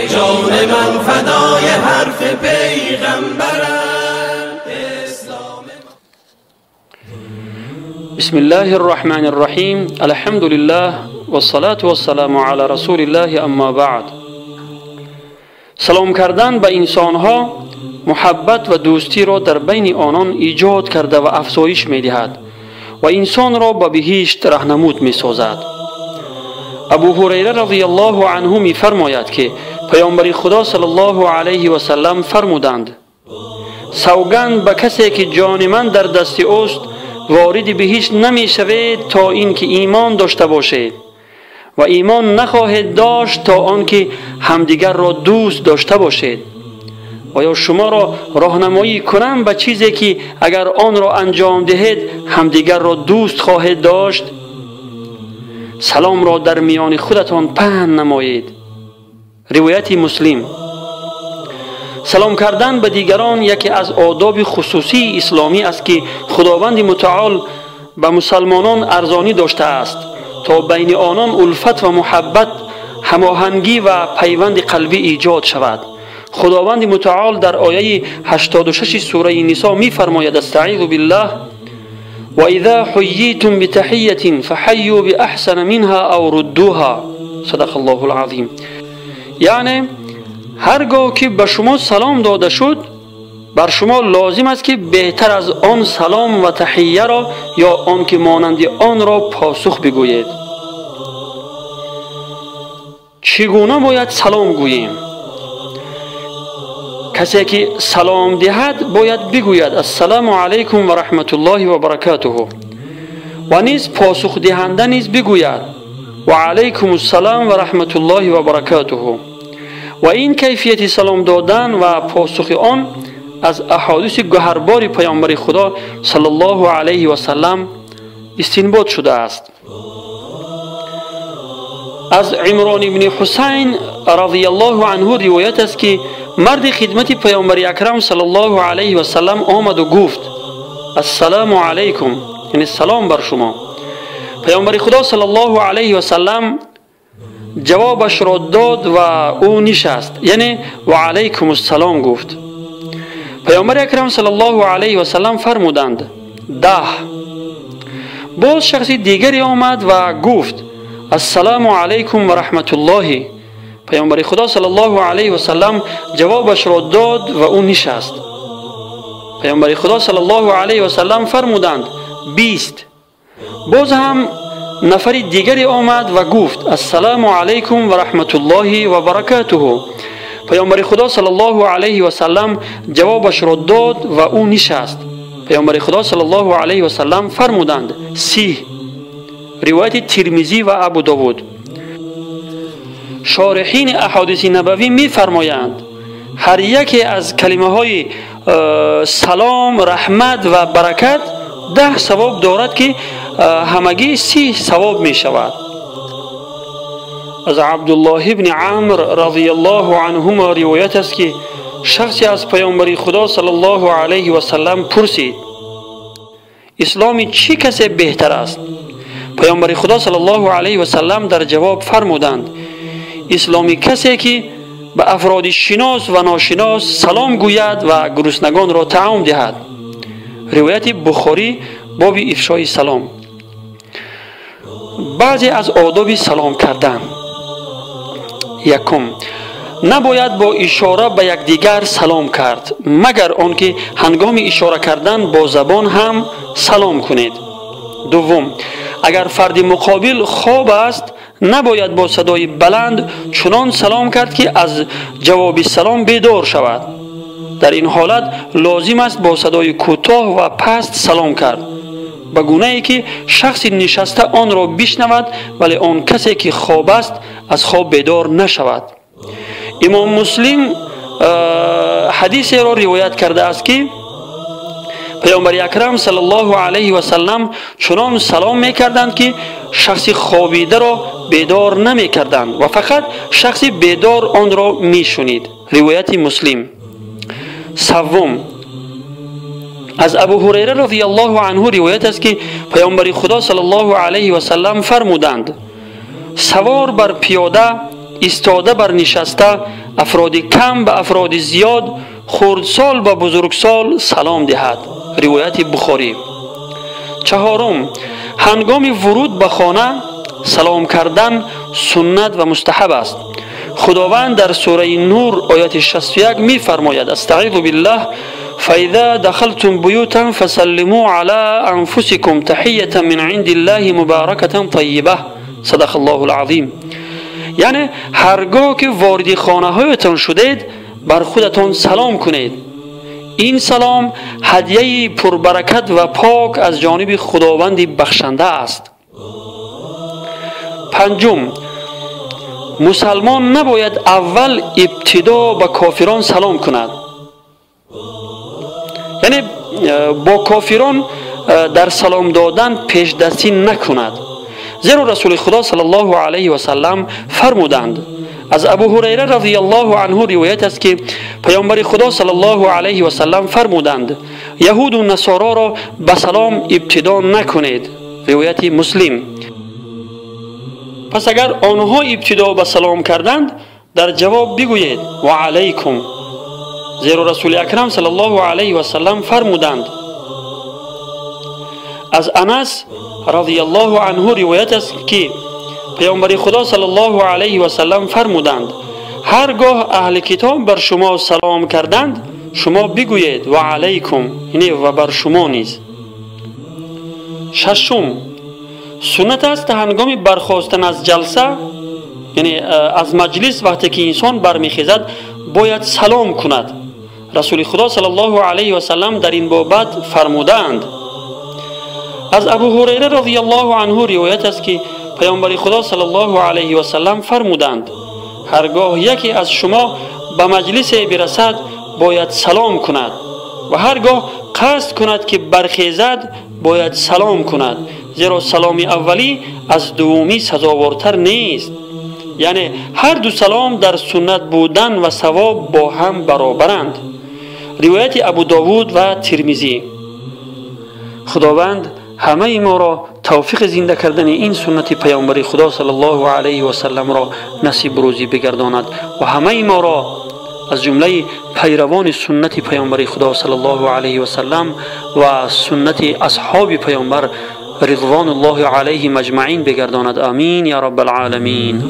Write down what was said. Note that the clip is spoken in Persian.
جان من فدای حرف پیغمبرم. بسم الله الرحمن الرحیم. الحمد لله والصلاة والسلام علی رسول الله. اما بعد. سلام کردن به انسانها محبت و دوستی را در بین آنان ایجاد کرده و افزایش می دهد و انسان را به بهشت راهنمود می سازد. ابو هریره رضی الله عنه می فرماید که پیامبر خدا صلی الله علیه و سلم فرمودند: سوگند به کسی که جان من در دست اوست وارد بهشت نمی شوید تا اینکه ایمان داشته باشید و ایمان نخواهید داشت تا آنکه همدیگر را دوست داشته باشید. و یا شما را راهنمایی کنم به چیزی که اگر آن را انجام دهید همدیگر را دوست خواهید داشت. سلام را در میان خودتان پهن نمایید. روایت مسلم. سلام کردن به دیگران یکی از آداب خصوصی اسلامی است که خداوند متعال به مسلمانان ارزانی داشته است تا بین آنان الفت و محبت، هماهنگی و پیوند قلبی ایجاد شود. خداوند متعال در آیه 86 سوره نساء می فرماید: استعیذ بالله و اذا حییتم بتحیة فحیوا باحسن منها او ردوها. صدق الله العظیم. یعنی هرگاه که به شما سلام داده شد بر شما لازم است که بهتر از آن سلام و تحیه را یا آن که مانند آن را پاسخ بگویید. چگونه باید سلام گوییم؟ کسی که سلام دهد باید بگوید السلام علیکم و رحمت الله و برکاته و نیز پاسخ دهنده نیز بگوید و علیکم السلام و رحمت الله و برکاته. و این کیفیت سلام دادن و پاسخ آن از احادیث گوهربار پیامبر خدا صلی الله علیه و سلم استنباط شده است. از عمران ابن حسین رضی الله عنه روایت است که مرد خدمت پیامبر اکرم صلی الله علیه و سلم آمد و گفت السلام علیکم، یعنی سلام بر شما. پیامبر خدا صلی الله علیه و سلم جوابش را داد و او نشست، یعنی و علیکم السلام گفت. پیامبر اکرم صلی الله علیه و سلم فرمودند 10. باز شخص دیگری آمد و گفت السلام علیکم و رحمت الله. پیامبر خدا صلی الله علیه و سلم جوابش را داد و او نشست. پیامبر خدا صلی الله علیه و سلم فرمودند 20. باز هم نفر دیگری آمد و گفت السلام علیکم و رحمت الله و برکاته. پیامبر خدا صلی الله علیه و سلم جوابش را داد و او نشست. پیامبر خدا صلی الله علیه و سلم فرمودند 30. روایت ترمذی و ابو داود. شارحین احادیث نبوی می فرمایند هر یکی از کلمه های سلام، رحمت و برکت 10 ثواب دارد که همگی 30 ثواب می شود. از عبدالله ابن عمرو رضی الله عنهما روایت است که شخصی از پیامبر خدا صلی الله علیه و سلم پرسید اسلام چی کسی بهتر است؟ پیامبر خدا صلی الله علیه و سلم در جواب فرمودند اسلامی کسی که به افراد شناس و ناشناس سلام گوید و گرسنگان را طعام دهد. روایت بخاری باب افشای سلام. بعضی از آداب سلام کردن: 1. نباید با اشاره به یکدیگر سلام کرد مگر آنکه هنگام اشاره کردن با زبان هم سلام کنید. 2. اگر فرد مقابل خواب است نباید با صدای بلند چنان سلام کرد که از جواب سلام بیدار شود. در این حالت لازم است با صدای کوتاه و پست سلام کرد به گونه ای که شخص نشسته آن را بشنود ولی آن کسی که خواب است از خواب بیدار نشود. امام مسلم حدیث را روایت کرده است که پیامبر اکرم صلی الله علیه و سلم چنان سلام میکردند که شخص خوابیده را بیدار نمیکردند و فقط شخص بیدار آن را میشنید. روایت مسلم. 3. از ابو هریره رضی الله عنه روایت است که پیامبر خدا صلی الله علیه و سلم فرمودند سوار بر پیاده ایستاده بر نشسته، افراد کم به افراد زیاد، خردسال به بزرگسال سلام دهد. روایت بخاری. چهارم، هنگام ورود به خانه سلام کردن سنت و مستحب است. خداوند در سوره نور آیت 61 می فرماید: استعیذ بالله فاذا دخلتم بیوتا فسلموا علی انفسکم تحیة من عند الله مبارکة طیبه. صدق الله العظیم. یعنی هرگاه که وارد خانه هایتان شدید بر خودتان سلام کنید. این سلام هدیه پربرکت و پاک از جانب خداوند بخشنده است. پنجم، مسلمان نباید اول ابتدا به کافران سلام کند. یعنی با کافران در سلام دادن پیش دستی نکند. زیرا رسول خدا صلی الله علیه و سلم فرمودند، از ابو هریره رضی الله عنه روایت است که پیامبر خدا صلی الله علیه و سلم فرمودند: یهود و نصارا را به سلام ابتدا نکنید. روایت مسلم. پس اگر آنها ابتدا به سلام کردند در جواب بگویید و علیکم. زیرا رسول اکرم صلی الله علیه و سلم فرمودند. از انس رضی الله عنه روایت است که پیامبر خدا صلی الله علیه و سلم فرمودند: هرگاه اهل کتاب بر شما سلام کردند شما بگویید و علیکم، یعنی و بر شما نیز. ششم، سنت است هنگام برخاستن از جلسه، یعنی از مجلس، وقتی که انسان برمیخیزد باید سلام کند. رسول خدا صلی الله علیه و سلم در این بابت فرمودند. از ابو هریره رضی الله عنه روایت است که پیامبر خدا صلی الله علیه و سلم فرمودند: هرگاه یکی از شما به مجلس برسد باید سلام کند و هرگاه قصد کند که برخیزد باید سلام کند، زیرا سلام اولی از دومی سزاوارتر نیست. یعنی هر دو سلام در سنت بودن و ثواب با هم برابرند. روایت ابو داود و ترمذی. خداوند همه ما را توفیق زنده کردن این سنت پیامبر خدا صلی الله علیه و سلم را نصیب روزی بگرداند و همه ما را از جمله پیروان سنت پیامبر خدا صلی الله علیه و سلم و سنت اصحاب پیامبر رضوان الله علیهم اجمعین بگرداند. آمین یا رب العالمین.